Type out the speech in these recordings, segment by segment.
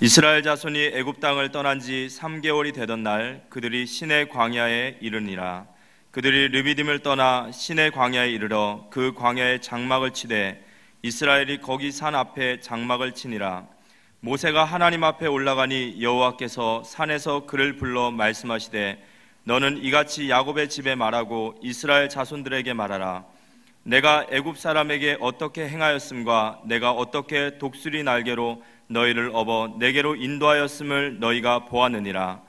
이스라엘 자손이 애굽 땅을 떠난 지 3개월이 되던 날 그들이 시내 광야에 이르니라. 그들이 르비딤을 떠나 시내 광야에 이르러 그 광야에 장막을 치되 이스라엘이 거기 산 앞에 장막을 치니라. 모세가 하나님 앞에 올라가니 여호와께서 산에서 그를 불러 말씀하시되 너는 이같이 야곱의 집에 말하고 이스라엘 자손들에게 말하라. 내가 애굽 사람에게 어떻게 행하였음과 내가 어떻게 독수리 날개로 너희를 업어 내게로 인도하였음을 너희가 보았느니라.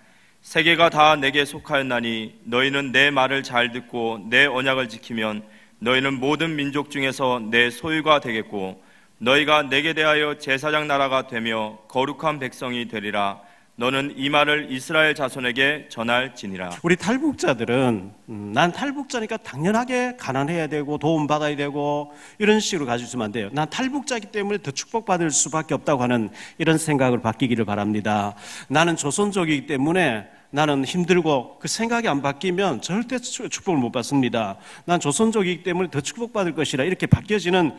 세계가 다 내게 속하였나니 너희는 내 말을 잘 듣고 내 언약을 지키면 너희는 모든 민족 중에서 내 소유가 되겠고 너희가 내게 대하여 제사장 나라가 되며 거룩한 백성이 되리라. 너는 이 말을 이스라엘 자손에게 전할지니라. 우리 탈북자들은 난 탈북자니까 당연하게 가난해야 되고 도움받아야 되고 이런 식으로 가지고 있으면 안 돼요. 난 탈북자이기 때문에 더 축복받을 수밖에 없다고 하는 이런 생각을 바뀌기를 바랍니다. 나는 조선족이기 때문에 나는 힘들고 그 생각이 안 바뀌면 절대 축복을 못 받습니다. 난 조선족이기 때문에 더 축복받을 것이라 이렇게 바뀌어지는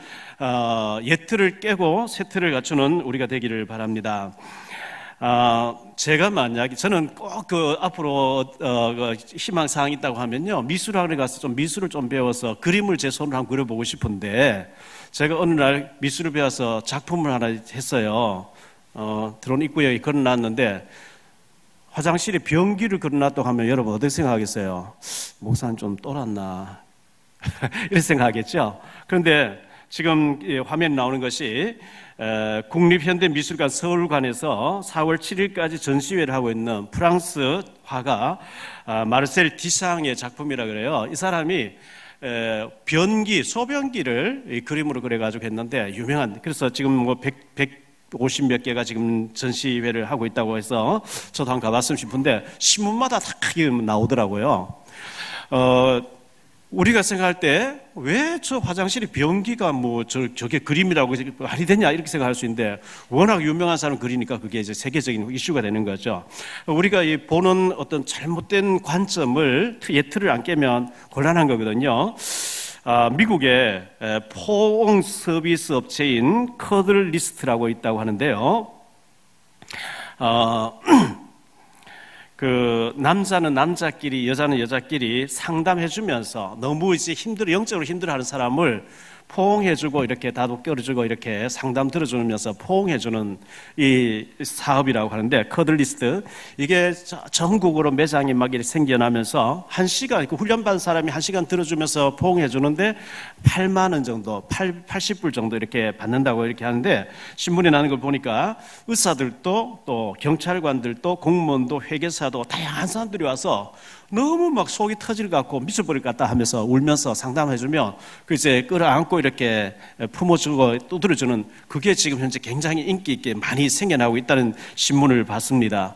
옛틀을 깨고 새 틀을 갖추는 우리가 되기를 바랍니다. 제가 만약에 저는 꼭 앞으로 희망사항이 있다고 하면요, 미술학원에 가서 좀 미술을 좀 배워서 그림을 제 손으로 한번 그려보고 싶은데, 제가 어느 날 미술을 배워서 작품을 하나 했어요. 드론 입구에 걸어놨는데 화장실에 변기를 걸어놨다고 하면 여러분 어떻게 생각하겠어요? 목사는 좀 똘았나 이런 생각하겠죠. 그런데 지금 화면에 나오는 것이 국립현대미술관 서울관에서 4월 7일까지 전시회를 하고 있는 프랑스 화가 마르셀 디상의 작품이라 그래요. 이 사람이 변기, 소변기를 그림으로 그려가지고 했는데 유명한, 그래서 지금 뭐 150 몇 개가 지금 전시회를 하고 있다고 해서 저도 한번 가봤으면 싶은데 신문마다 다 크게 나오더라고요. 우리가 생각할 때 왜 저 화장실에 변기가 뭐 저게 그림이라고 말이 되냐 이렇게 생각할 수 있는데, 워낙 유명한 사람 그리니까 그게 이제 세계적인 이슈가 되는 거죠. 우리가 이 보는 어떤 잘못된 관점을 예틀을 안 깨면 곤란한 거거든요. 미국의 포옹 서비스 업체인 커들리스트라고 있다고 하는데요. 남자는 남자끼리, 여자는 여자끼리 상담해주면서 너무 이제 영적으로 힘들어하는 사람을 포옹해주고 이렇게 다독거려주고 이렇게 상담 들어주면서 포옹해주는 이 사업이라고 하는데, 커들리스트, 이게 전국으로 매장이 막 이렇게 생겨나면서 1시간, 훈련받은 사람이 1시간 들어주면서 포옹해주는데 8만 원 정도, 80불 정도 이렇게 받는다고 이렇게 하는데, 신문에 나는 걸 보니까 의사들도 또 경찰관들도 공무원도 회계사도 다양한 사람들이 와서 너무 막 속이 터질 것 같고 미쳐버릴 것 같다 하면서 울면서 상담해주면 그 이제 끌어안고 이렇게 품어주고 두드려주는, 그게 지금 현재 굉장히 인기 있게 많이 생겨나고 있다는 신문을 봤습니다.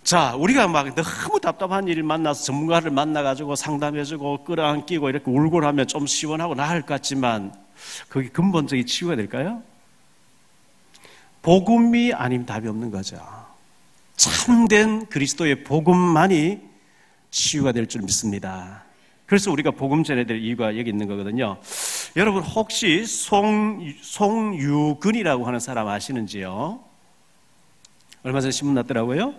자, 우리가 막 너무 답답한 일 만나서 전문가를 만나가지고 상담해주고 끌어안기고 이렇게 울고 하면 좀 시원하고 나을 것 같지만 그게 근본적인 치유가 될까요? 복음이 아니면 답이 없는 거죠. 참된 그리스도의 복음만이 치유가 될 줄 믿습니다. 그래서 우리가 복음 전해야 될 이유가 여기 있는 거거든요. 여러분 혹시 송유근이라고 하는 사람 아시는지요? 얼마 전에 신문 났더라고요.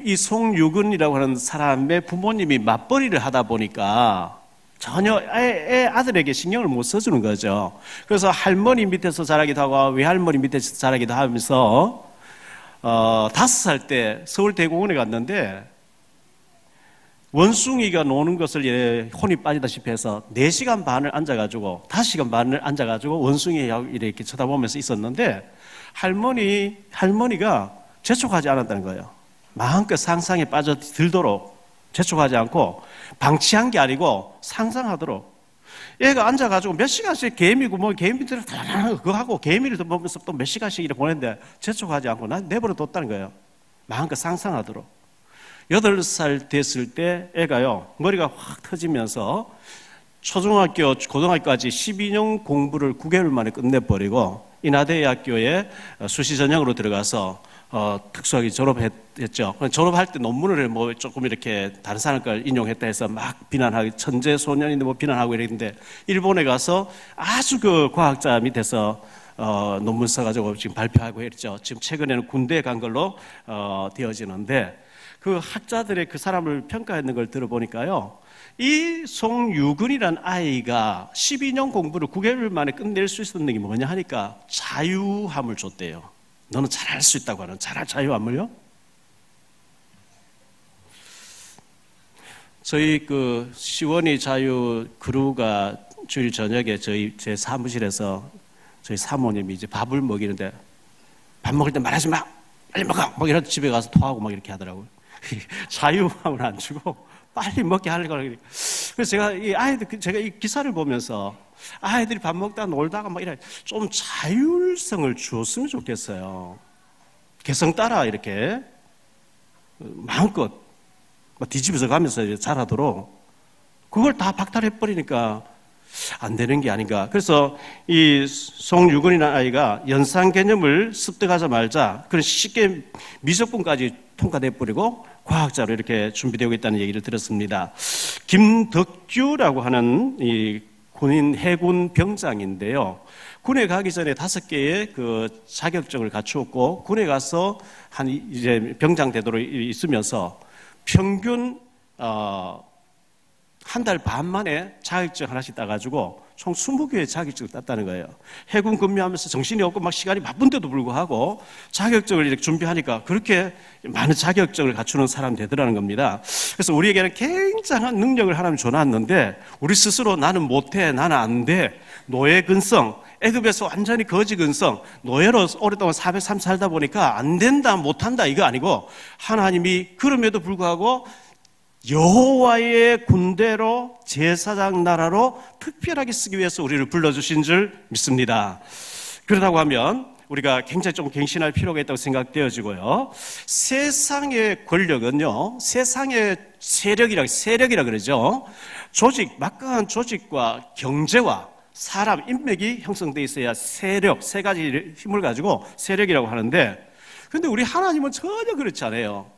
이 송유근이라고 하는 사람의 부모님이 맞벌이를 하다 보니까 전혀 아들에게 신경을 못 써주는 거죠. 그래서 할머니 밑에서 자라기도 하고 외할머니 밑에서 자라기도 하면서 5살 때 서울대공원에 갔는데 원숭이가 노는 것을 혼이 빠지다시피 해서 4시간 반을 앉아가지고 5시간 반을 앉아가지고 원숭이하고 이렇게 쳐다보면서 있었는데 할머니가 재촉하지 않았다는 거예요. 마음껏 상상에 빠져들도록 재촉하지 않고 방치한 게 아니고 상상하도록, 얘가 앉아가지고 몇 시간씩 개미고 뭐 개미들을 다 그거 하고 개미를 보면서 또 몇 시간씩 이렇게 보냈는데 재촉하지 않고 난 내버려 뒀다는 거예요. 마음껏 상상하도록. 8살 됐을 때 애가요 머리가 확 터지면서 초중학교, 고등학교까지 12년 공부를 9개월 만에 끝내버리고 인하대학교에 수시 전형으로 들어가서 특수학위 졸업했죠. 졸업할 때 논문을 뭐 조금 이렇게 다른 사람 걸 인용했다 해서 막 비난하고 천재 소년인데 뭐 비난하고 이랬는데 일본에 가서 아주 그 과학자 밑에서 논문 써가지고 지금 발표하고 했죠. 지금 최근에는 군대에 간 걸로 되어지는데 그 학자들의 그 사람을 평가했는 걸 들어보니까요. 이 송유근이라는 아이가 12년 공부를 9개월 만에 끝낼 수 있었던 게 뭐냐 하니까 자유함을 줬대요. 너는 잘할 수 있다고 하는 자유함을요? 저희 그 시원이 자유 그루가 주일 저녁에 제 사무실에서 저희 사모님이 이제 밥을 먹이는데 밥 먹을 때 말하지 마! 빨리 먹어! 막 이러다 집에 가서 토하고 막 이렇게 하더라고요. 자유함을 안 주고 빨리 먹게 하려고 그러니까. 그래서 제가 이 아이들, 제가 이 기사를 보면서 아이들이 밥 먹다가 놀다가 막 이래 좀 자율성을 주었으면 좋겠어요. 개성 따라 이렇게 마음껏 뒤집어서 가면서 자라도록 그걸 다 박탈해버리니까 안 되는 게 아닌가. 그래서 이 송유근이라는 아이가 연상 개념을 습득하자마자 그런 쉽게 미적분까지 통과돼버리고 과학자로 이렇게 준비되고 있다는 얘기를 들었습니다. 김덕규라고 하는 이 군인 해군 병장인데요. 군에 가기 전에 5개의 그 자격증을 갖추었고 군에 가서 한 이제 병장 되도록 있으면서 평균 한 달 반 만에 자격증 하나씩 따가지고 총 20개의 자격증을 땄다는 거예요. 해군 근무하면서 정신이 없고 막 시간이 바쁜데도 불구하고 자격증을 이렇게 준비하니까 그렇게 많은 자격증을 갖추는 사람이 되더라는 겁니다. 그래서 우리에게는 굉장한 능력을 하나님 줘놨는데 우리 스스로 나는 못해, 나는 안 돼, 노예 근성, 애굽에서 완전히 거지 근성, 노예로 오랫동안 430 살다 보니까 안 된다, 못한다 이거 아니고 하나님이 그럼에도 불구하고 여호와의 군대로 제사장 나라로 특별하게 쓰기 위해서 우리를 불러주신 줄 믿습니다. 그러다고 하면 우리가 굉장히 좀 갱신할 필요가 있다고 생각되어지고요. 세상의 권력은요, 세상의 세력이라 그러죠. 조직, 막강한 조직과 경제와 사람, 인맥이 형성되어 있어야 세력, 세 가지 힘을 가지고 세력이라고 하는데, 근데 우리 하나님은 전혀 그렇지 않아요.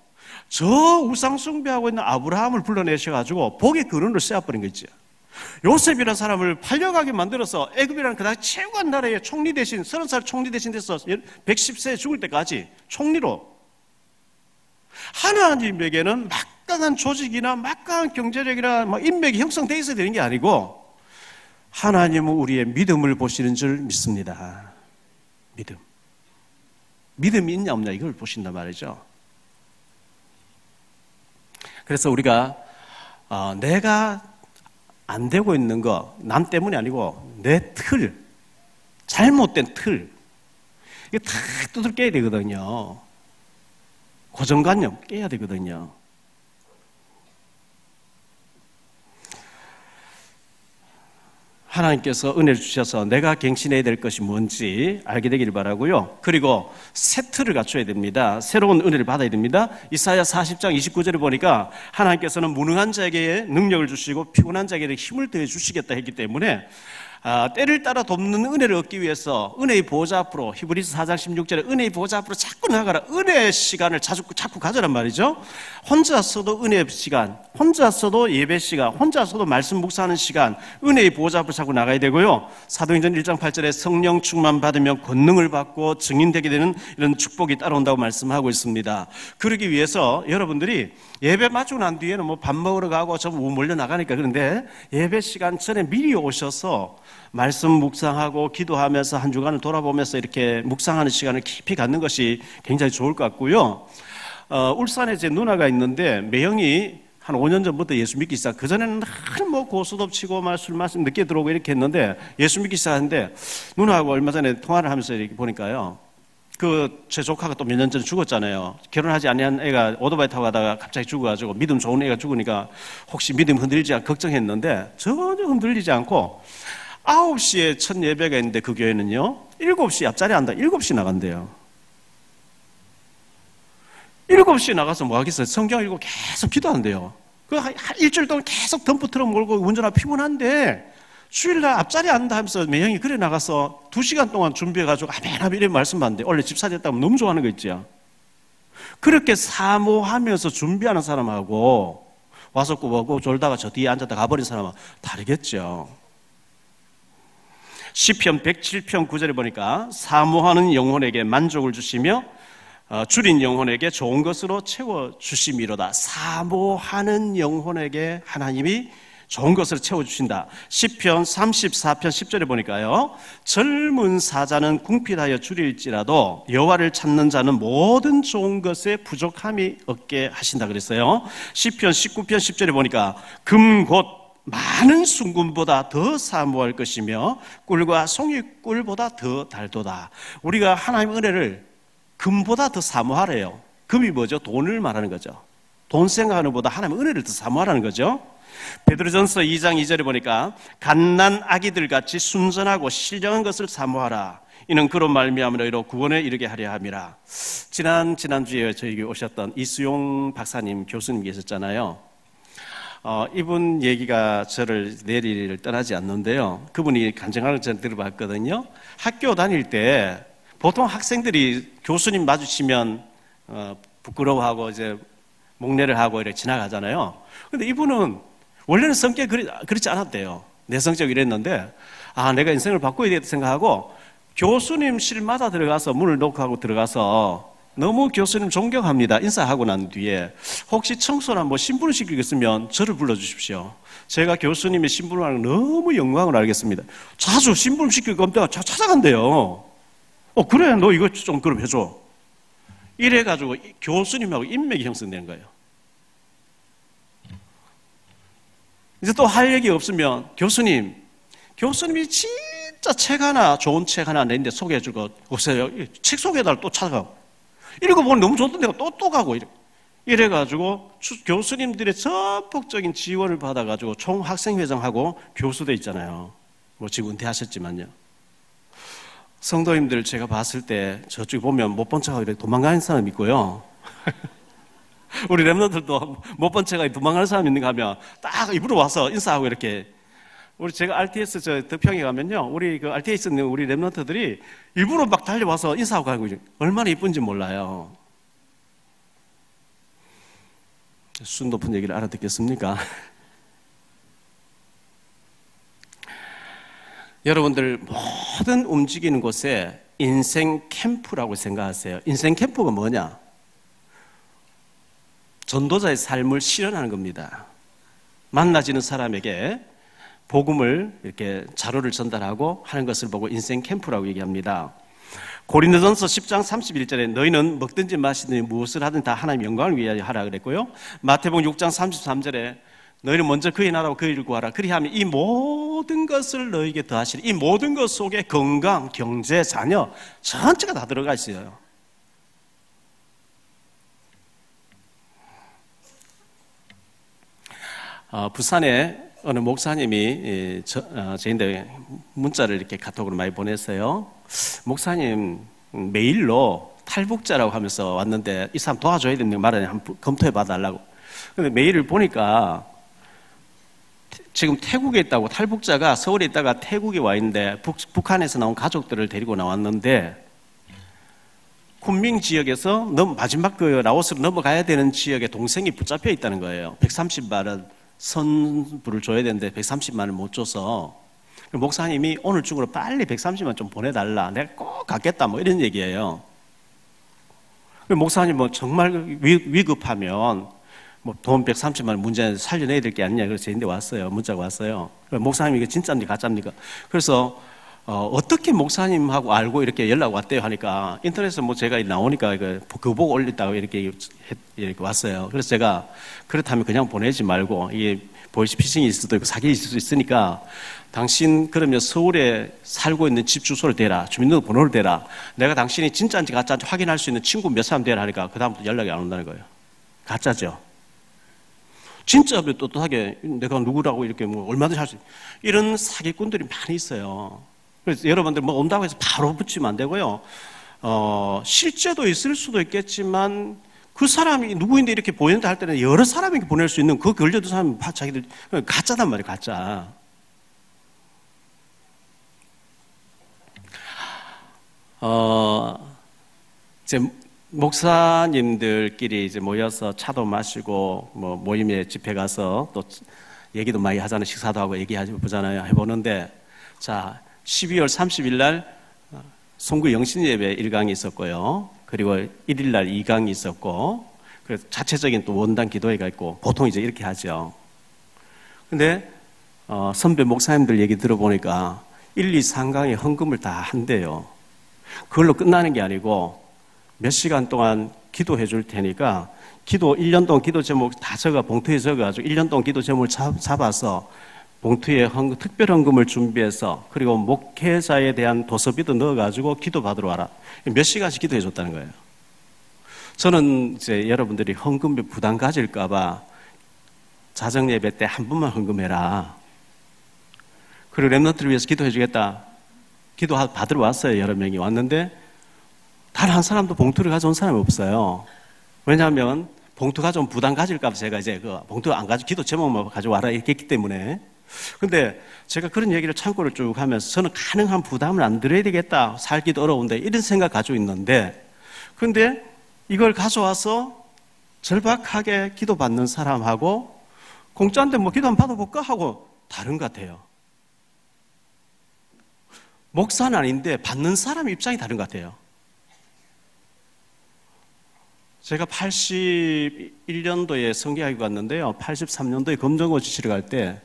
저 우상 숭배하고 있는 아브라함을 불러내셔가지고 복의 근원을 씌워버린 거죠. 요셉이라는 사람을 팔려가게 만들어서 애굽이라는 그다음 최고한 나라의 총리 대신 30살 총리 대신 돼서 110세 죽을 때까지 총리로. 하나님에게는 막강한 조직이나 막강한 경제력이나 인맥이 형성되어 있어야 되는 게 아니고 하나님은 우리의 믿음을 보시는 줄 믿습니다. 믿음이 있냐 없냐 이걸 보신단 말이죠. 그래서 우리가 내가 안 되고 있는 거, 남 때문이 아니고 내 틀, 잘못된 틀, 이거 다 두들 깨야 되거든요. 고정관념 깨야 되거든요. 하나님께서 은혜를 주셔서 내가 갱신해야 될 것이 뭔지 알게 되기를 바라고요. 그리고 새 틀을 갖춰야 됩니다. 새로운 은혜를 받아야 됩니다. 이사야 40장 29절을 보니까 하나님께서는 무능한 자에게 능력을 주시고 피곤한 자에게 힘을 더해 주시겠다 했기 때문에 때를 따라 돕는 은혜를 얻기 위해서 은혜의 보좌 앞으로, 히브리서 4장 16절에 은혜의 보좌 앞으로 자꾸 나가라. 은혜의 시간을 자꾸 가져란 말이죠. 혼자서도 은혜의 시간, 혼자서도 예배 시간, 혼자서도 말씀 묵상하는 시간, 은혜의 보좌 앞으로 자꾸 나가야 되고요. 사도행전 1장 8절에 성령 충만 받으면 권능을 받고 증인되게 되는 이런 축복이 따라온다고 말씀하고 있습니다. 그러기 위해서 여러분들이 예배 마치고 난 뒤에는 뭐 밥 먹으러 가고 좀 몰려 나가니까 그런데 예배 시간 전에 미리 오셔서 말씀 묵상하고 기도하면서 한 주간을 돌아보면서 이렇게 묵상하는 시간을 깊이 갖는 것이 굉장히 좋을 것 같고요. 울산에 제 누나가 있는데 매형이 한 5년 전부터 예수 믿기 시작. 그전에는 뭐 고수도 치고 술 마시고 늦게 들어오고 이렇게 했는데 예수 믿기 시작하는데 누나하고 얼마 전에 통화를 하면서 이렇게 보니까요. 제 조카가 또 몇 년 전에 죽었잖아요. 결혼하지 않은 애가 오토바이 타고 가다가 갑자기 죽어가지고 믿음 좋은 애가 죽으니까 혹시 믿음 흔들리지 않고 걱정했는데 전혀 흔들리지 않고 9시에 첫 예배가 있는데 그 교회는요 7시 앞자리 한다. 7시 나간대요. 7시에 나가서 뭐 하겠어요? 성경 읽고 계속 기도한대요. 일주일 동안 계속 덤프 트럭 몰고 운전하고 피곤한데 주일날 앞자리 앉는다 하면서 매형이 그래 나가서 2시간 동안 준비해가지고 아멘 이런 말씀 받는데 원래 집사 됐다면 너무 좋아하는 거 있죠. 그렇게 사모하면서 준비하는 사람하고 와서 꾸벅꾸벅 졸다가 저 뒤에 앉았다 가버린 사람하고 다르겠죠. 시편 107편 9절에 보니까 사모하는 영혼에게 만족을 주시며 줄인 영혼에게 좋은 것으로 채워주심이로다. 사모하는 영혼에게 하나님이 좋은 것을 채워주신다. 시편 34편 10절에 보니까요, 젊은 사자는 궁핍하여 줄일지라도 여호와를 찾는 자는 모든 좋은 것에 부족함이 없게 하신다 그랬어요. 시편 19편 10절에 보니까 금 곧 많은 순금보다 더 사모할 것이며 꿀과 송이꿀보다 더 달도다. 우리가 하나님의 은혜를 금보다 더 사모하래요. 금이 뭐죠? 돈을 말하는 거죠. 돈 생각하는 것보다 하나님의 은혜를 더 사모하라는 거죠. 베드로전서 2장 2절에 보니까 갓난 아기들 같이 순전하고 신령한 것을 사모하라. 이는 그로 말미암아 너희로 구원에 이르게 하려 함이라. 지난주에 저에게 오셨던 이수용 박사님 교수님 계셨잖아요. 이분 얘기가 저를 내리를 떠나지 않는데요. 그분이 간증하는 걸 저는 들어봤거든요. 학교 다닐 때 보통 학생들이 교수님 마주치면 부끄러워하고 이제 목례를 하고 이렇게 지나가잖아요. 근데 이분은 원래는 성격이 그렇지 않았대요. 내성적이 이랬는데, 내가 인생을 바꿔야 되겠다 생각하고 교수님실마다 들어가서 문을 노크하고 들어가서 너무 교수님 존경합니다 인사하고 난 뒤에 혹시 청소나 신분을 시키겠으면 저를 불러주십시오. 제가 교수님의 신분을 하는 너무 영광을 알겠습니다. 자주 신분 시킬 겁니다. 찾아간대요. 그래, 너 이거 좀 그럼 해줘. 이래가지고 교수님하고 인맥이 형성되는 거예요. 이제 또 할 얘기 없으면 교수님이 진짜 책 하나, 좋은 책 하나 냈는데 소개해 줄 거 없어요. 책 소개해달라고 또 찾아가고. 읽어보면 너무 좋던데 또 가고. 이래가지고 교수님들의 전폭적인 지원을 받아가지고 총학생회장하고 교수도 있잖아요. 지금 은퇴하셨지만요. 성도님들 제가 봤을 때 저쪽에 보면 못 본 척하고 이렇게 도망가는 사람 있고요. 우리 랩런트들도 못 본 척하고 도망가는 사람 있는가 하면 딱 입으로 와서 인사하고 이렇게. 제가 RTS 덕평에 가면요, 우리 그 RTS 있는 우리 랩런트들이 일부러 막 달려와서 인사하고 가고 얼마나 이쁜지 몰라요. 순 높은 얘기를 알아듣겠습니까? 여러분들 모든 움직이는 곳에 인생 캠프라고 생각하세요. 인생 캠프가 뭐냐? 전도자의 삶을 실현하는 겁니다. 만나지는 사람에게 복음을 이렇게 자료를 전달하고 하는 것을 보고 인생 캠프라고 얘기합니다. 고린도전서 10장 31절에 너희는 먹든지 마시든지 무엇을 하든 다 하나님의 영광을 위하여 하라 그랬고요. 마태복음 6장 33절에 너희는 먼저 그의 나라와 그의 일을 구하라. 그리하면 이 모든 것을 너희에게 더하시리. 이 모든 것 속에 건강, 경제, 자녀 전체가 다 들어가 있어요. 부산에 어느 목사님이 저희한테 문자를 이렇게 카톡으로 많이 보냈어요. 목사님 메일로 탈북자라고 하면서 왔는데 이 사람 도와줘야 된다고 말하니 한번 검토해 봐달라고. 근데 메일을 보니까 지금 태국에 있다고, 탈북자가 서울에 있다가 태국에 와 있는데 북한에서 나온 가족들을 데리고 나왔는데 쿤밍 지역에서 마지막 그 라오스로 넘어가야 되는 지역에 동생이 붙잡혀 있다는 거예요. 130만 원 선불을 줘야 되는데 130만 원을 못 줘서 목사님이 오늘 중으로 빨리 130만 좀 보내달라. 내가 꼭 갖겠다. 이런 얘기예요. 목사님 정말 위급하면 돈 130만 원 문제 살려내야 될 게 아니냐. 그래서 저한테 왔어요. 문자가 왔어요. 목사님 이거 진짜입니까? 가짜입니까? 그래서 어떻게 목사님하고 알고 이렇게 연락 왔대요 하니까 인터넷에 제가 나오니까 그거 보고 올렸다고 이렇게 왔어요. 그래서 제가 그렇다면 그냥 보내지 말고 이게 보이스피싱일 수도 있고 사기일 수도 있으니까 당신 그러면 서울에 살고 있는 집 주소를 대라. 주민등록번호를 대라. 내가 당신이 진짜인지 가짜인지 확인할 수 있는 친구 몇 사람 대라 하니까 그다음부터 연락이 안 온다는 거예요. 가짜죠. 진짜면 떳떳하게 내가 누구라고 이렇게 얼마든지 할 수 있는 이런 사기꾼들이 많이 있어요. 그래서 여러분들 온다고 해서 바로 붙이면 안 되고요. 실제도 있을 수도 있겠지만 그 사람이 누구인데 이렇게 보낸다 할 때는 여러 사람에게 보낼 수 있는 그 걸려도 사람이 자기들 가짜단 말이에요. 가짜. 이제 목사님들끼리 이제 모여서 차도 마시고 모임에 집회 가서 또 얘기도 많이 하잖아요. 식사도 하고 얘기하지 보잖아요. 해보는데 자 12월 30일 날 송구 영신 예배 1강이 있었고요. 그리고 1일 날 2강이 있었고, 그래서 자체적인 또 원단 기도회가 있고, 보통 이제 이렇게 하죠. 근데 선배 목사님들 얘기 들어보니까 1, 2, 3강에 헌금을 다 한대요. 그걸로 끝나는 게 아니고 몇 시간 동안 기도해 줄 테니까 1년 동안 기도 제목 다 봉투에 적어가지고 1년 동안 기도 제목을 잡아서 봉투에 특별 헌금을 준비해서 그리고 목회자에 대한 도서비도 넣어가지고 기도 받으러 와라. 몇 시간씩 기도해 줬다는 거예요. 저는 이제 여러분들이 헌금에 부담 가질까봐 자정 예배 때 한 번만 헌금해라. 그리고 랩런트를 위해서 기도해 주겠다. 기도 받으러 왔어요. 여러 명이 왔는데 단 한 사람도 봉투를 가져온 사람이 없어요. 왜냐하면 봉투 가져온 부담 가질까 봐 제가 이제 봉투 안 가지고 기도 제목만 가져와라 이렇게 했기 때문에. 근데 제가 그런 얘기를 참고를 쭉 하면서 저는 가능한 부담을 안 드려야 되겠다. 살기도 어려운데 이런 생각 가지고 있는데, 근데 이걸 가져와서 절박하게 기도 받는 사람하고 공짜인데 뭐 기도 한번 받아볼까 하고 다른 것 같아요. 목사는 아닌데 받는 사람 입장이 다른 것 같아요. 제가 81년도에 성교학교 갔는데요. 83년도에 검정고 지치러 갈 때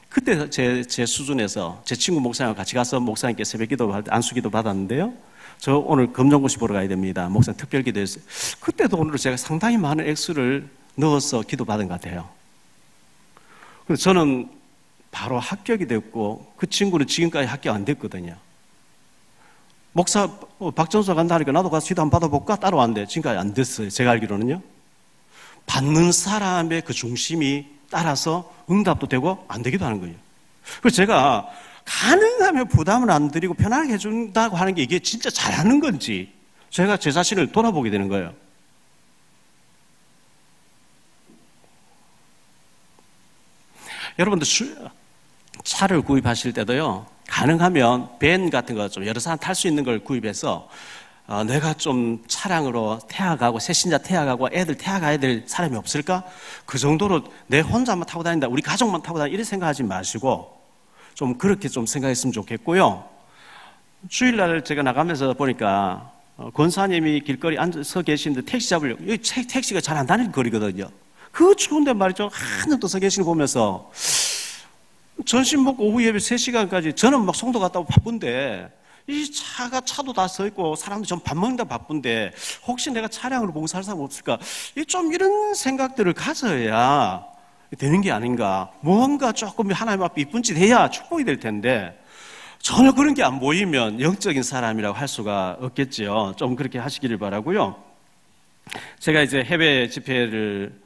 그때 제 수준에서 제 친구 목사님과 같이 가서 목사님께 새벽기도 안수기도 받았는데요. 저 오늘 검정고시 보러 가야 됩니다. 목사님 특별기도했어요. 그때 돈으로 제가 상당히 많은 액수를 넣어서 기도 받은 것 같아요. 그래서 저는 바로 합격이 됐고 그 친구는 지금까지 합격 안 됐거든요. 목사 박전수 간다 하니까 나도 가서 기도 한번 받아볼까? 따라왔는데 지금까지 안 됐어요. 제가 알기로는요. 받는 사람의 그 중심이 따라서 응답도 되고 안 되기도 하는 거예요. 그래서 제가 가능하면 부담을 안 드리고 편하게 해준다고 하는 게 이게 진짜 잘하는 건지 제가 제 자신을 돌아보게 되는 거예요. 여러분들 차를 구입하실 때도요, 가능하면 밴 같은 거 좀 여러 사람 탈 수 있는 걸 구입해서 내가 좀 차량으로 태워가고 새신자 태워가고 애들 태워가야 될 사람이 없을까? 그 정도로 내 혼자만 타고 다닌다, 우리 가족만 타고 다닌다 이렇게 생각하지 마시고 좀 그렇게 좀 생각했으면 좋겠고요. 주일날 제가 나가면서 보니까 권사님이 길거리 앉아서 계시는데 택시 잡으려고, 여기 택시가 잘 안 다니는 거리거든요. 그 추운데 말이죠. 한참 더 서 계시는 거 보면서 점심 먹고 오후 예배 3시간까지 저는 막 송도 갔다 오고 바쁜데 이 차도 다 서 있고 사람들 전 밥 먹는다 바쁜데 혹시 내가 차량으로 봉사할 사람 없을까? 좀 이런 생각들을 가져야 되는 게 아닌가. 뭔가 조금 하나님 앞에 이쁜 짓 해야 축복이 될 텐데 전혀 그런 게 안 보이면 영적인 사람이라고 할 수가 없겠죠. 좀 그렇게 하시기를 바라고요. 제가 이제 해외 집회를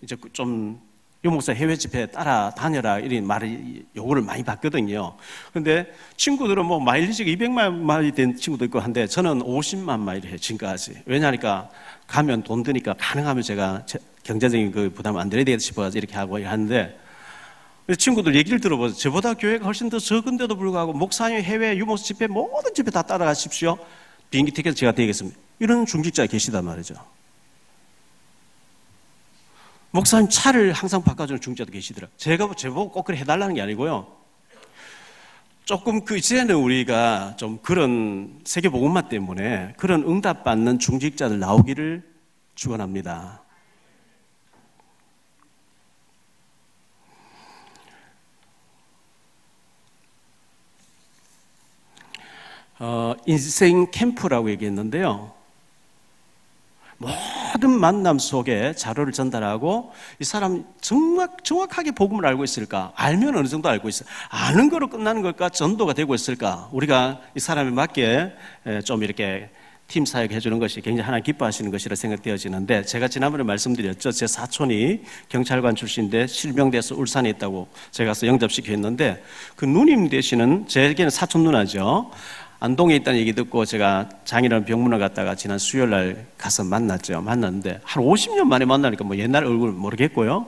이제 좀 유목사 해외 집회 따라다녀라 이런 말을 요구를 많이 받거든요. 근데 친구들은 뭐 마일리지가 200만 마일이 된 친구도 있고 한데 저는 50만 마일을 해요, 지금까지. 왜냐하니까 가면 돈 드니까 가능하면 제가 경제적인 그 부담을 안 드려야 되겠다 싶어서 이렇게 하고 하는데, 친구들 얘기를 들어보세요. 저보다 교회가 훨씬 더 적은데도 불구하고 목사님 해외 유목사 집회 모든 집회 다 따라가십시오. 비행기 티켓 제가 드리겠습니다. 이런 중직자가 계시단 말이죠. 목사님 차를 항상 바꿔주는 중직자도 계시더라고요. 제가 제보고 꼭 그래 해달라는 게 아니고요. 조금 그 이제는 우리가 좀 그런 세계복음화 때문에 그런 응답받는 중직자들 나오기를 축원합니다. 인생 캠프라고 얘기했는데요. 모든 만남 속에 자료를 전달하고 이 사람 정확하게 복음을 알고 있을까? 알면 어느 정도 알고 있어. 아는 거로 끝나는 걸까? 전도가 되고 있을까? 우리가 이 사람에 맞게 좀 이렇게 팀 사역 해주는 것이 굉장히 하나님 기뻐하시는 것이라 생각되어지는데, 제가 지난번에 말씀드렸죠. 제 사촌이 경찰관 출신인데 실명돼서 울산에 있다고 제가 가서 영접시켜 했는데, 그 누님 되시는, 제게는 사촌 누나죠. 안동에 있다는 얘기 듣고 제가 장인어른 병문안 갔다가 지난 수요일날 가서 만났죠. 만났는데 한 50년 만에 만나니까 뭐 옛날 얼굴 모르겠고요.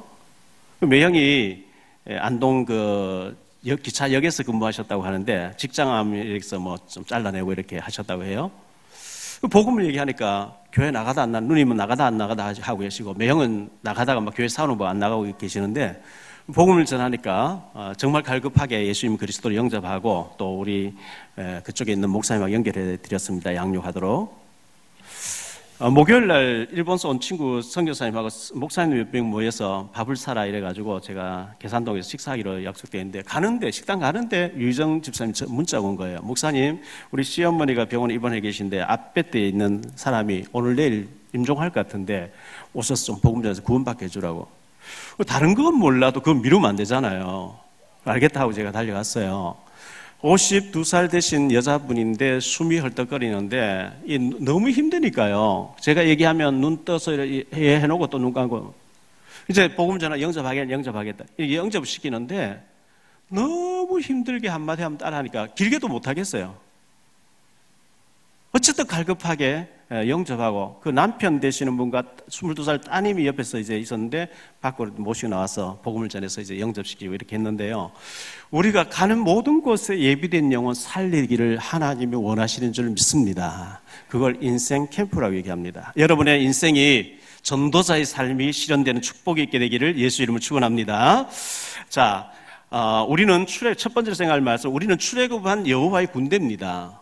매형이 안동 그 기차역에서 근무하셨다고 하는데 직장암에서 뭐 좀 잘라내고 이렇게 하셨다고 해요. 복음을 얘기하니까 교회 나가다 안 나가, 누님은 나가다 안 나가다 하고 계시고 매형은 나가다가 막 교회 사오는 거 안 나가고 계시는데 복음을 전하니까 정말 갈급하게 예수님 그리스도를 영접하고 또 우리 그쪽에 있는 목사님과 연결해 드렸습니다. 양육하도록. 목요일 날 일본에서 온 친구 선교사님하고 목사님 몇 명 모여서 밥을 사라 이래가지고 제가 계산동에서 식사하기로 약속되어 있는데 식당 가는데 유희정 집사님 문자가 온 거예요. 목사님, 우리 시어머니가 병원에 입원해 계신데 앞배대에 있는 사람이 오늘 내일 임종할 것 같은데 오셔서 좀 복음 전해서 구원받게 해주라고. 다른 건 몰라도 그건 미루면 안 되잖아요. 알겠다 하고 제가 달려갔어요. 52살 되신 여자분인데 숨이 헐떡거리는데 너무 힘드니까요. 제가 얘기하면 눈 떠서 해놓고 또 눈 감고 이제 복음 전화 영접하겠다. 이렇게 영접시키는데 너무 힘들게 한마디 하면 따라하니까 길게도 못하겠어요. 어쨌든 갈급하게 영접하고 그 남편 되시는 분과 22살 따님이 옆에서 이제 있었는데 밖으로 모시고 나와서 복음을 전해서 이제 영접시키고 이렇게 했는데요. 우리가 가는 모든 곳에 예비된 영혼 살리기를 하나님이 원하시는 줄 믿습니다. 그걸 인생 캠프라고 얘기합니다. 여러분의 인생이 전도자의 삶이 실현되는 축복이 있게 되기를 예수 이름으로 축원합니다. 자, 우리는 첫 번째로 생각할 말씀, 우리는 출애굽한 여호와의 군대입니다.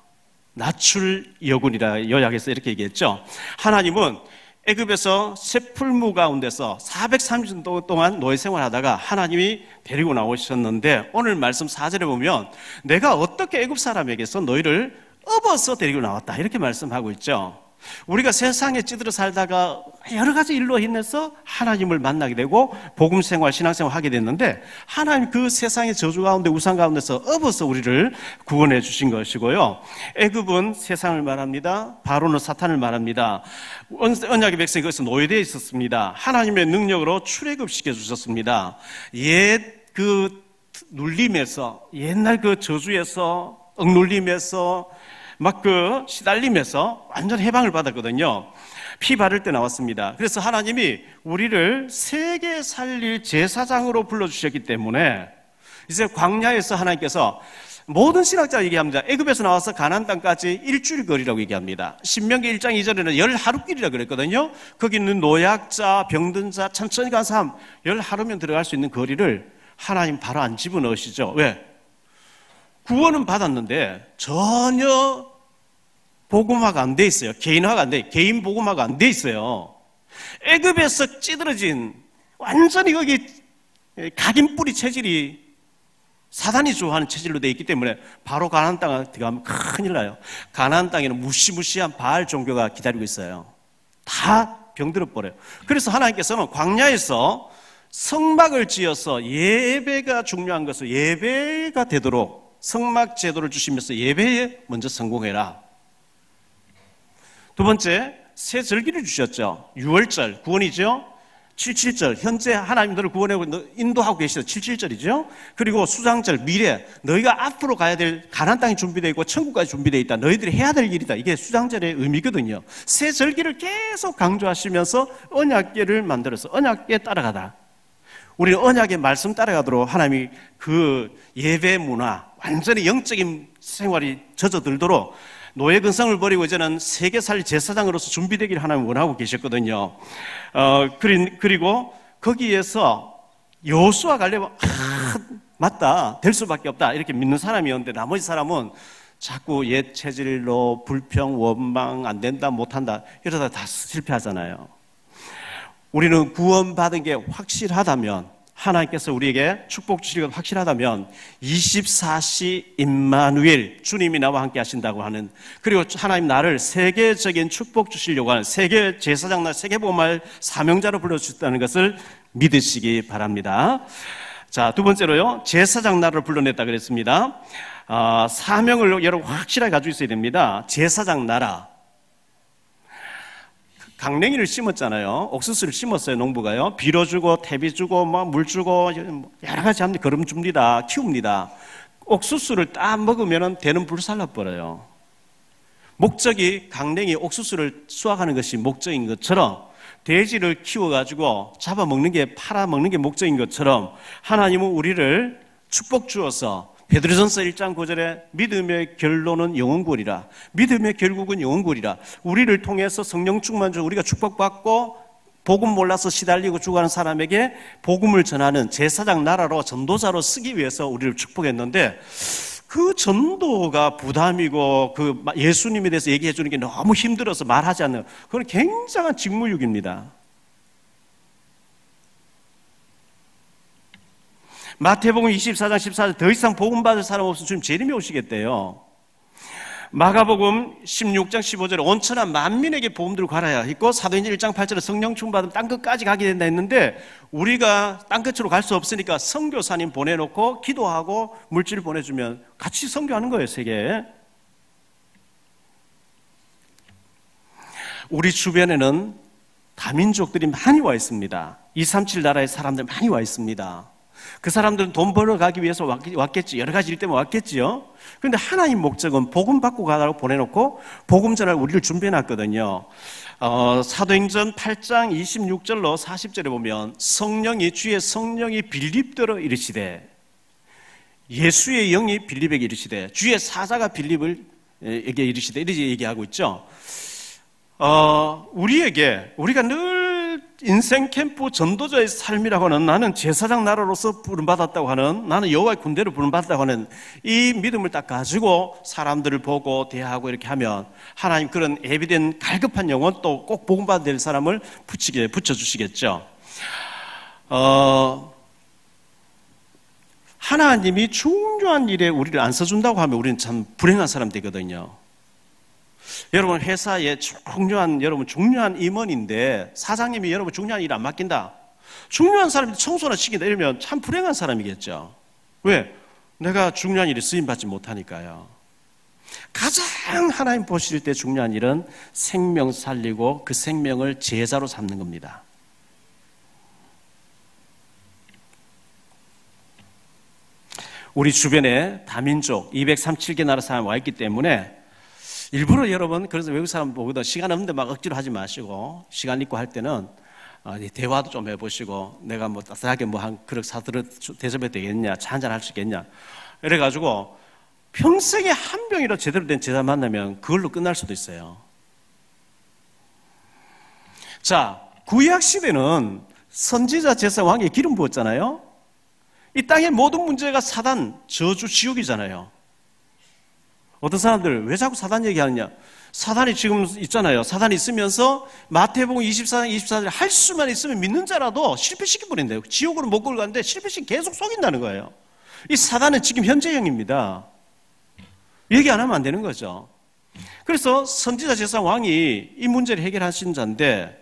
나출 여군이라 요약해서 이렇게 얘기했죠. 하나님은 애굽에서 쇠풀무 가운데서 430년 동안 노예 생활하다가 하나님이 데리고 나오셨는데 오늘 말씀 4절에 보면 내가 어떻게 애굽 사람에게서 너희를 업어서 데리고 나왔다 이렇게 말씀하고 있죠. 우리가 세상에 찌들어 살다가 여러 가지 일로 인해서 하나님을 만나게 되고 복음 생활, 신앙 생활 하게 됐는데 하나님 그 세상의 저주 가운데 우상 가운데서 업어서 우리를 구원해 주신 것이고요. 애굽은 세상을 말합니다. 바로는 사탄을 말합니다. 언약의 백성이 거기서 노예되어 있었습니다. 하나님의 능력으로 출애굽시켜 주셨습니다. 옛 그 눌림에서 옛날 그 저주에서 억눌림에서 막 그 시달림에서 완전 해방을 받았거든요. 피 바를 때 나왔습니다. 그래서 하나님이 우리를 세계 살릴 제사장으로 불러주셨기 때문에 이제 광야에서 하나님께서 모든 신학자가 얘기합니다. 애굽에서 나와서 가나안 땅까지 일주일 거리라고 얘기합니다. 신명기 1장 2절에는 10하루길이라고 그랬거든요. 거기 있는 노약자, 병든 자, 천천히 간 사람 10하루면 들어갈 수 있는 거리를 하나님 바로 안 집어넣으시죠. 왜? 구원은 받았는데 전혀 복음화가 안 돼 있어요. 개인화가 안 돼. 개인 복음화가 안 돼 있어요. 애굽에서 찌들어진 완전히 거기 각인 뿌리 체질이 사단이 좋아하는 체질로 돼 있기 때문에 바로 가나안 땅에 들어가면 큰일 나요. 가나안 땅에는 무시무시한 바알 종교가 기다리고 있어요. 다 병들어 버려요. 그래서 하나님께서는 광야에서 성막을 지어서 예배가 중요한 것을 예배가 되도록 성막 제도를 주시면서 예배에 먼저 성공해라. 두 번째, 새 절기를 주셨죠. 6월절, 구원이죠. 77절, 현재 하나님들을 구원하고 인도하고 계시죠. 77절이죠. 그리고 수장절, 미래, 너희가 앞으로 가야 될 가나안 땅이 준비되어 있고 천국까지 준비되어 있다. 너희들이 해야 될 일이다. 이게 수장절의 의미거든요. 새 절기를 계속 강조하시면서 언약궤를 만들어서 언약궤에 따라가다. 우리는 언약의 말씀 따라가도록 하나님이 그 예배 문화, 완전히 영적인 생활이 젖어들도록 노예 근성을 버리고 이제는 세계 살릴 제사장으로서 준비되기를 하나님 원하고 계셨거든요. 그리고 거기에서 여호수아 갈렙은 맞다, 될 수밖에 없다 이렇게 믿는 사람이었는데 나머지 사람은 자꾸 옛 체질로 불평, 원망, 안 된다, 못한다 이러다 다 실패하잖아요. 우리는 구원받은 게 확실하다면 하나님께서 우리에게 축복 주시는 것 확실하다면 24시 임마누엘 주님이 나와 함께 하신다고 하는, 그리고 하나님 나를 세계적인 축복 주시려고 하는 세계 제사장 날 세계복음할 사명자로 불러주셨다는 것을 믿으시기 바랍니다. 자, 두 번째로요, 제사장 나를 불러냈다 그랬습니다. 사명을 여러분 확실하게 가지고 있어야 됩니다. 제사장 나라. 강냉이를 심었잖아요. 옥수수를 심었어요, 농부가요. 빌어주고, 태비주고, 물 주고, 여러 가지 합니다. 거름 줍니다. 키웁니다. 옥수수를 딱 먹으면 되는 불살라버려요. 목적이 강냉이 옥수수를 수확하는 것이 목적인 것처럼 돼지를 키워가지고 잡아먹는 게, 팔아먹는 게 목적인 것처럼 하나님은 우리를 축복 주어서 베드로전서 1장 9절에 믿음의 결론은 영원구원이라, 믿음의 결국은 영원구원이라, 우리를 통해서 성령 충만 중 우리가 축복받고 복음 몰라서 시달리고 죽어가는 사람에게 복음을 전하는 제사장 나라로 전도자로 쓰기 위해서 우리를 축복했는데 그 전도가 부담이고 그 예수님에 대해서 얘기해 주는 게 너무 힘들어서 말하지 않는 그건 굉장한 직무유기입니다. 마태복음 24장 14절 더 이상 복음 받을 사람 없으면 주님 재림이 오시겠대요. 마가복음 16장 15절에 온천한 만민에게 복음들을 갈아야 했고 사도행전 1장 8절에 성령 충만받으면 땅끝까지 가게 된다 했는데 우리가 땅끝으로 갈 수 없으니까 선교사님 보내놓고 기도하고 물질을 보내주면 같이 선교하는 거예요. 세계에. 우리 주변에는 다민족들이 많이 와 있습니다. 237 나라의 사람들 많이 와 있습니다. 그 사람들은 돈 벌어 가기 위해서 왔겠지. 여러 가지 일 때문에 왔겠지요. 그런데 하나님 목적은 복음 받고 가라고 보내놓고 복음 전할 우리를 준비해놨거든요. 사도행전 8장 26절로 40절에 보면 주의 성령이 빌립더러 이르시되 예수의 영이 빌립에게 이르시되 주의 사자가 빌립에게 이르시되 이렇게 얘기하고 있죠. 우리가 늘 인생 캠프 전도자의 삶이라고 하는 나는 제사장 나라로서 부름받았다고 하는 나는 여호와의 군대로 부름받았다고 하는 이 믿음을 딱 가지고 사람들을 보고 대하고 이렇게 하면 하나님 그런 예비된 갈급한 영혼 또 꼭 복음받아야 될 사람을 붙여주시겠죠. 하나님이 중요한 일에 우리를 안 써준다고 하면 우리는 참 불행한 사람 되거든요. 여러분 회사에 중요한 임원인데 사장님이 여러분 중요한 일 안 맡긴다. 중요한 사람이 청소나 시킨다 이러면 참 불행한 사람이겠죠. 왜? 내가 중요한 일에 쓰임받지 못하니까요. 가장 하나님 보실 때 중요한 일은 생명 살리고 그 생명을 제자로 삼는 겁니다. 우리 주변에 다민족 237개 나라 사람이 와 있기 때문에 일부러 여러분 그래서 외국 사람 보거든 시간 없는데 막 억지로 하지 마시고 시간 있고 할 때는 대화도 좀 해보시고 내가 뭐 따뜻하게 뭐 한 그릇 사들어 대접해도 되겠냐 차 한잔 할 수 있겠냐 이래가지고 평생에 한 병이라도 제대로 된 제자 만나면 그걸로 끝날 수도 있어요. 자, 구약 시대는 선지자 제사 왕에 기름 부었잖아요. 이 땅의 모든 문제가 사단 저주 지옥이잖아요. 어떤 사람들 왜 자꾸 사단 얘기하느냐? 사단이 지금 있잖아요. 사단이 있으면서 마태복음 24장 24절에 할 수만 있으면 믿는 자라도 실패시켜버린대요. 지옥으로 못 끌고 가는데 실패시켜 계속 속인다는 거예요. 이 사단은 지금 현재형입니다. 얘기 안 하면 안 되는 거죠. 그래서 선지자 제사 왕이 이 문제를 해결하신 자인데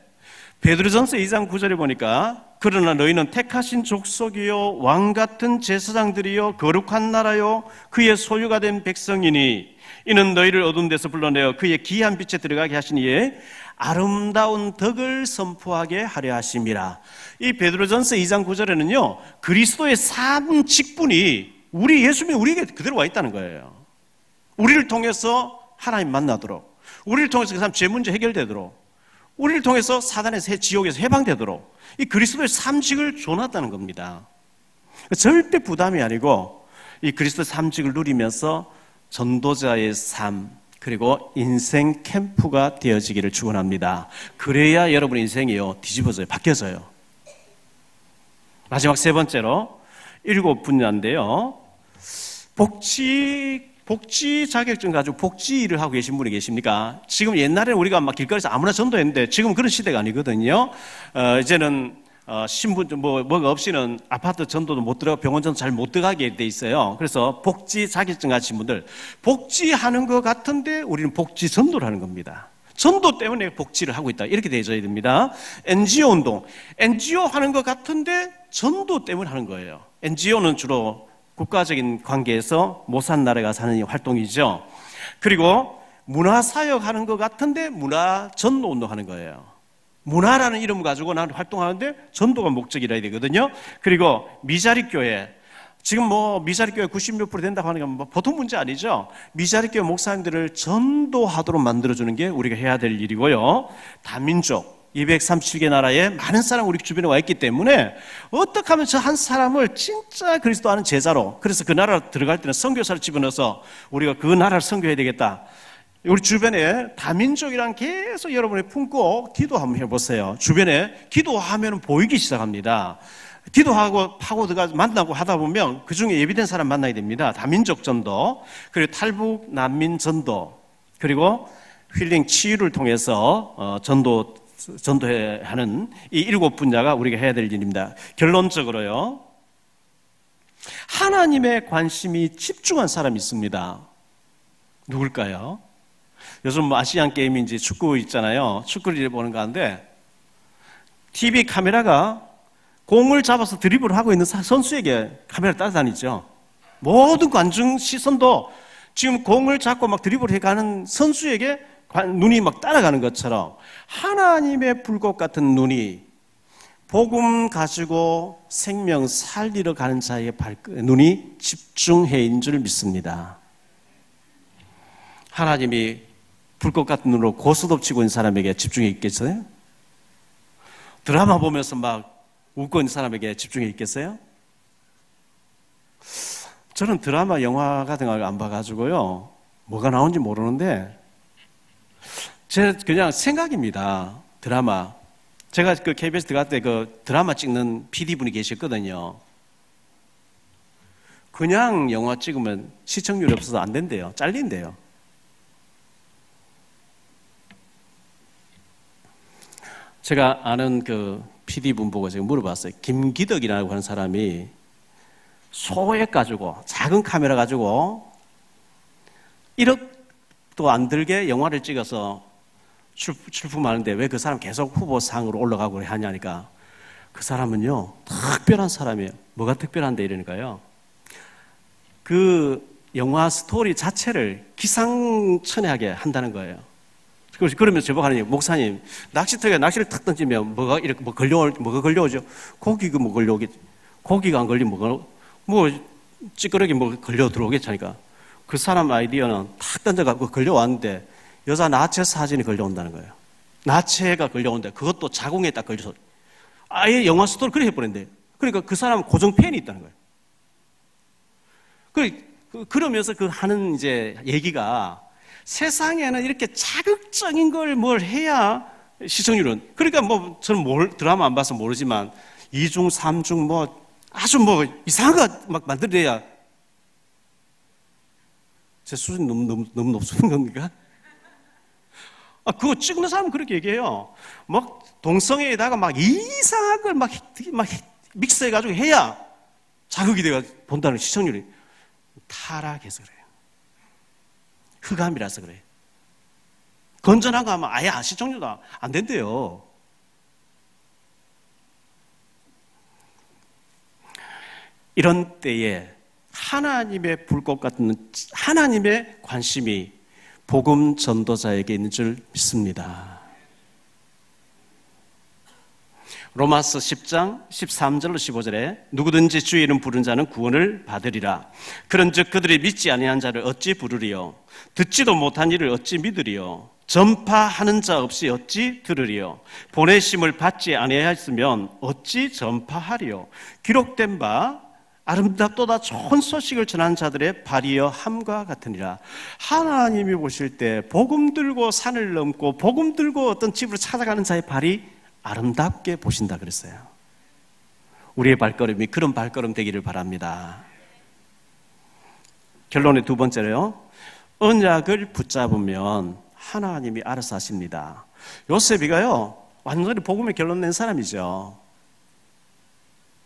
베드로전서 2장 9절에 보니까 그러나 너희는 택하신 족속이요 왕 같은 제사장들이요 거룩한 나라요 그의 소유가 된 백성이니 이는 너희를 어두운 데서 불러내어 그의 기이한 빛에 들어가게 하시니에 아름다운 덕을 선포하게 하려 하심이라. 이 베드로전서 2장 9절에는요 그리스도의 산 직분이 우리 예수님이 우리에게 그대로 와 있다는 거예요. 우리를 통해서 하나님 만나도록, 우리를 통해서 그 사람 죄 문제 해결되도록, 우리를 통해서 사단의 지옥에서 해방되도록 이 그리스도의 삼직을 줘놨다는 겁니다. 절대 부담이 아니고 이 그리스도의 삼직을 누리면서 전도자의 삶 그리고 인생 캠프가 되어지기를 축원합니다. 그래야 여러분 인생이요 뒤집어져요. 바뀌어져요. 마지막 세 번째로 7분야인데요. 복지 자격증 가지고 복지 일을 하고 계신 분이 계십니까? 지금 옛날에는 우리가 막 길거리에서 아무나 전도했는데 지금은 그런 시대가 아니거든요. 이제는 신분 뭐가 없이는 아파트 전도도 못 들어가 병원 전도 잘 못 들어가게 돼 있어요. 그래서 복지 자격증 가진 분들 복지하는 것 같은데 우리는 복지 전도를 하는 겁니다. 전도 때문에 복지를 하고 있다 이렇게 되어져야 됩니다. NGO 운동 NGO 하는 것 같은데 전도 때문에 하는 거예요. NGO는 주로 국가적인 관계에서 못 산 나라에 가서 하는 활동이죠. 그리고 문화사역 하는 것 같은데 문화 전도 운동하는 거예요. 문화라는 이름을 가지고 나는 활동하는데 전도가 목적이라 해야 되거든요. 그리고 미자립교회 지금 뭐 미자립교회 90몇 % 된다고 하는 건 뭐 보통 문제 아니죠. 미자립교회 목사님들을 전도하도록 만들어주는 게 우리가 해야 될 일이고요. 다민족 237개 나라에 많은 사람 우리 주변에 와 있기 때문에 어떻게 하면 저 한 사람을 진짜 그리스도 아는 제자로 그래서 그 나라 들어갈 때는 선교사를 집어넣어서 우리가 그 나라를 선교해야 되겠다 우리 주변에 다민족이란 계속 여러분이 품고 기도 한번 해보세요. 주변에 기도하면 보이기 시작합니다. 기도하고 파고 들어가서 만나고 하다 보면 그 중에 예비된 사람 만나야 됩니다. 다민족 전도, 그리고 탈북 난민 전도, 그리고 힐링 치유를 통해서 전도해 하는 이 7분야가 우리가 해야 될 일입니다. 결론적으로요, 하나님의 관심이 집중한 사람이 있습니다. 누굴까요? 요즘 뭐 아시안 게임인지 축구 있잖아요. 축구를 보는 가운데 TV 카메라가 공을 잡아서 드리블을 하고 있는 선수에게 카메라를 따라다니죠. 모든 관중 시선도 지금 공을 잡고 막 드리블을 해가는 선수에게 눈이 막 따라가는 것처럼 하나님의 불꽃 같은 눈이 복음 가지고 생명 살리러 가는 자의 눈이 집중해 있는 줄 믿습니다. 하나님이 불꽃 같은 눈으로 고스톱 치고 있는 사람에게 집중해 있겠어요? 드라마 보면서 막 웃고 있는 사람에게 집중해 있겠어요? 저는 드라마, 영화 같은 걸 안 봐가지고요, 뭐가 나온지 모르는데 제 그냥 생각입니다. 드라마. 제가 그 KBS 들어갈 때 그 드라마 찍는 PD분이 계셨거든요. 그냥 영화 찍으면 시청률이 없어서 안 된대요. 잘린대요. 제가 아는 그 PD분 보고 제가 물어봤어요. 김기덕이라고 하는 사람이 소액 가지고, 작은 카메라 가지고 1억도 안 들게 영화를 찍어서 출품하는데 왜 그 사람 계속 후보상으로 올라가고 하냐니까, 그 사람은요, 특별한 사람이에요. 뭐가 특별한데 이러니까요, 그 영화 스토리 자체를 기상천외하게 한다는 거예요. 그러면서 저보고 하는 얘기, 목사님, 낚시터에 낚시를 탁 던지면 뭐가 이렇게 뭐가 걸려오죠? 고기가 뭐 걸려오겠지. 고기가 안 걸리면 찌끄러기 걸려 들어오겠지 하니까, 그 사람 아이디어는 탁 던져갖고 걸려왔는데 여자 나체 사진이 걸려온다는 거예요. 나체가 걸려오는데 그것도 자궁에 딱 걸려서 아예 영화 스토리 그렇게 해버렸는데, 그러니까 그 사람은 고정 팬이 있다는 거예요. 그러면서 그 하는 이제 얘기가, 세상에는 이렇게 자극적인 걸 뭘 해야 시청률은, 그러니까 뭐 저는 드라마 안 봐서 모르지만 2중, 3중 아주 이상한 거 막 만들어야 제 수준이 너무 높은 겁니까? 그거 찍는 사람은 그렇게 얘기해요. 막 동성애에다가 막 이상한 걸 막 믹스해가지고 해야 자극이 돼가 본다는 시청률이 타락해서 그래요. 흑암이라서 그래요. 건전한 거 하면 아예 시청률도 안 된대요. 이런 때에 하나님의 불꽃 같은 하나님의 관심이 복음 전도자에게 있는 줄 믿습니다. 로마서 10장 13절로 15절에 누구든지 주의 이름 부른 자는 구원을 받으리라. 그런즉 그들이 믿지 아니한 자를 어찌 부르리요? 듣지도 못한 이를 어찌 믿으리요? 전파하는 자 없이 어찌 들으리요? 보내심을 받지 아니하였으면 어찌 전파하리요? 기록된 바 아름답도다 좋은 소식을 전하는 자들의 발이여 함과 같으니라. 하나님이 보실 때 복음 들고 산을 넘고 복음 들고 어떤 집으로 찾아가는 자의 발이 아름답게 보신다 그랬어요. 우리의 발걸음이 그런 발걸음 되기를 바랍니다. 결론의 두 번째로요, 언약을 붙잡으면 하나님이 알아서 하십니다. 요셉이가요, 완전히 복음의 결론 낸 사람이죠.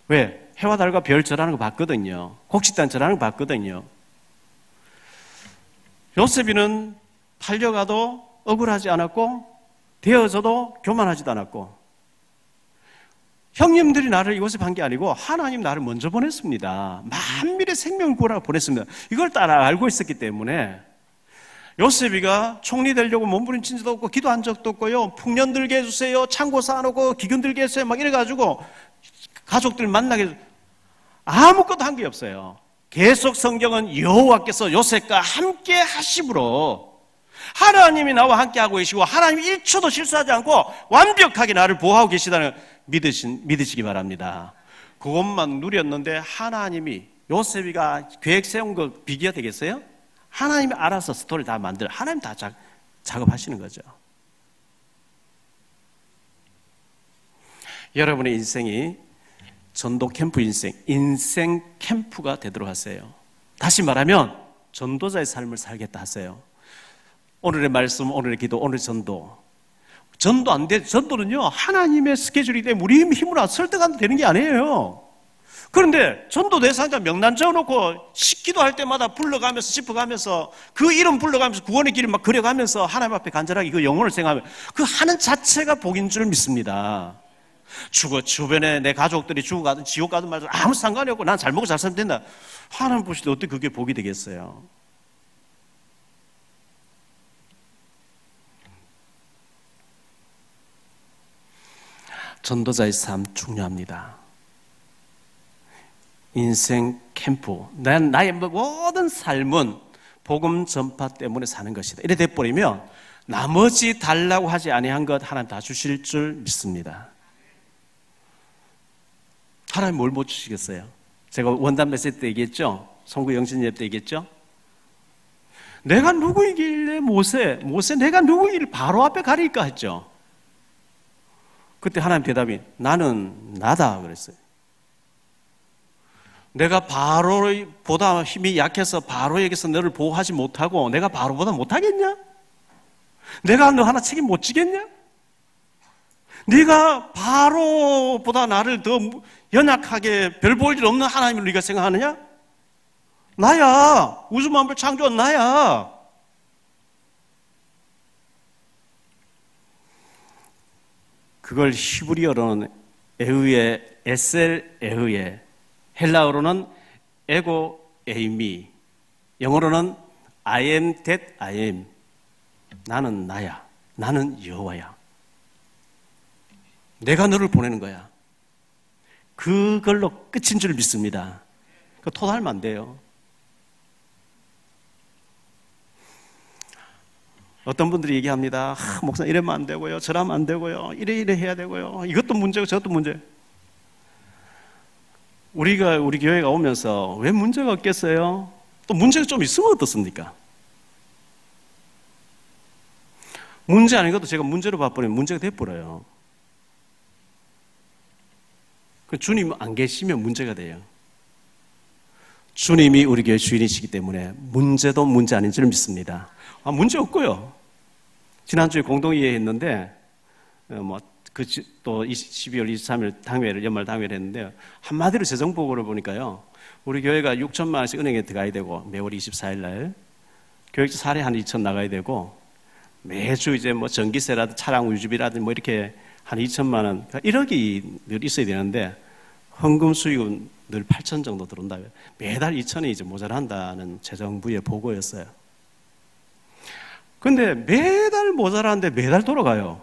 왜? 해와 달과 별 절하는 거 봤거든요. 곡식단 절하는 거 봤거든요. 요셉이는 팔려가도 억울하지 않았고 되어져도 교만하지도 않았고, 형님들이 나를 이곳에 판 게 아니고 하나님 나를 먼저 보냈습니다. 만민의 생명을 구하라고 보냈습니다. 이걸 따라 알고 있었기 때문에 요셉이가 총리 되려고 몸부림친 적도 없고 기도한 적도 없고요, 풍년 들게 해주세요, 창고 쌓아놓고 기근 들게 해주세요 막 이래가지고 가족들 만나게 아무것도 한 게 없어요. 계속 성경은 여호와께서 요셉과 함께 하심으로 하나님이 나와 함께 하고 계시고 하나님이 1초도 실수하지 않고 완벽하게 나를 보호하고 계시다는 믿으시기 바랍니다. 그것만 누렸는데 하나님이, 요셉이가 계획 세운 거 비교가 되겠어요? 하나님이 알아서 스토리를 다 만들어. 하나님 다 작업하시는 거죠. 여러분의 인생이 전도 캠프 인생 캠프가 되도록 하세요. 다시 말하면 전도자의 삶을 살겠다 하세요. 오늘의 말씀, 오늘의 기도, 오늘의 전도 안 돼. 전도는요, 하나님의 스케줄이 때문에 우리 힘으로 설득하면 되는 게 아니에요. 그런데 전도 대상자 명단 적어놓고 기도할 때마다 불러가면서 짚어가면서 그 이름 불러가면서 구원의 길을 막 그려가면서 하나님 앞에 간절하게 그 영혼을 생각하면 그 하는 자체가 복인 줄 믿습니다. 주변에 내 가족들이 죽어가든 지옥 가든 말든 아무 상관이 없고 난 잘 먹고 잘 살면 된다. 하나님 보실 때 어떻게 그게 복이 되겠어요? 전도자의 삶 중요합니다. 인생 캠프, 나의 모든 삶은 복음 전파 때문에 사는 것이다. 이래 돼버리면 나머지 달라고 하지 아니한 것 하나님 다 주실 줄 믿습니다. 하나님 뭘 못 주시겠어요? 제가 원단 메시지 때 얘기했죠? 송구 영신 예배 때 얘기했죠? 내가 누구이길래 모세 내가 누구이길래 바로 앞에 가릴까 했죠? 그때 하나님 대답이 나는 나다 그랬어요. 내가 바로보다 힘이 약해서 바로에게서 너를 보호하지 못하고 내가 바로보다 못하겠냐? 내가 너 하나 책임 못 지겠냐? 네가 바로보다 나를 더 연약하게 별 볼 일 없는 하나님을 네가 생각하느냐? 나야. 우주 만물 창조한 나야. 그걸 히브리어로는 에셀 에흐에, 헬라어로는 에고 에이미, 영어로는 I am that I am. 나는 나야. 나는 여호와야. 내가 너를 보내는 거야. 그걸로 끝인 줄 믿습니다. 그거 토달면 안 돼요. 어떤 분들이 얘기합니다. 목사님 이러면 안 되고요. 저러면 안 되고요. 이래 해야 되고요. 이것도 문제고 저것도 문제. 우리 교회가 오면서 왜 문제가 없겠어요? 또 문제가 좀 있으면 어떻습니까? 문제 아닌 것도 제가 문제로 봐버리면 문제가 돼버려요. 주님 안 계시면 문제가 돼요. 주님이 우리 교회 주인이시기 때문에 문제도 문제 아닌 줄 믿습니다. 문제 없고요. 지난주에 공동회의 했는데 또 12월 23일 당회를 연말 당회를 했는데 한마디로 재정보고를 보니까요. 우리 교회가 6천만 원씩 은행에 들어가야 되고 매월 24일 날 교육자 사례 한 2천 나가야 되고 매주 이제 전기세라든 차량 유지비라든 이렇게 한 2천만 원, 1억이 늘 있어야 되는데 헌금 수익은 늘 8천 정도 들어온다. 매달 2천이 이제 모자란다는 재정부의 보고였어요. 근데 매달 모자라는데 매달 돌아가요.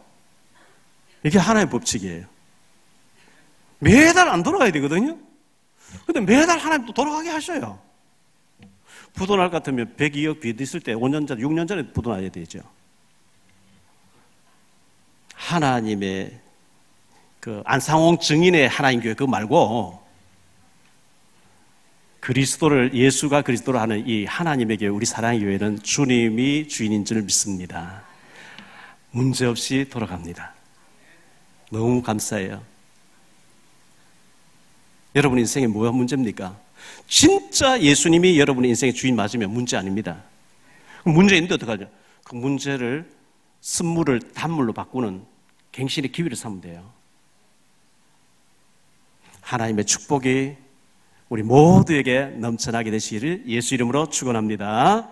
이게 하나의 법칙이에요. 매달 안 돌아가야 되거든요. 근데 매달 하나님 또 돌아가게 하셔요. 부도날 것 같으면 102억 빚 있을 때 5년 전, 6년 전에 부도나야 되죠. 하나님의 그 안상홍 증인의 하나님 교회 그거 말고 예수가 그리스도를 하는 이 하나님의 교회, 우리 사랑의 교회는 주님이 주인인 줄 믿습니다. 문제없이 돌아갑니다. 너무 감사해요. 여러분 인생에 뭐가 문제입니까? 진짜 예수님이 여러분의 인생의 주인 맞으면 문제 아닙니다. 문제 있는데 어떡하죠? 그 문제를 쓴물을 단물로 바꾸는 갱신의 기회를 삼으면 돼요. 하나님의 축복이 우리 모두에게 넘쳐나게 되시기를 예수 이름으로 축원합니다.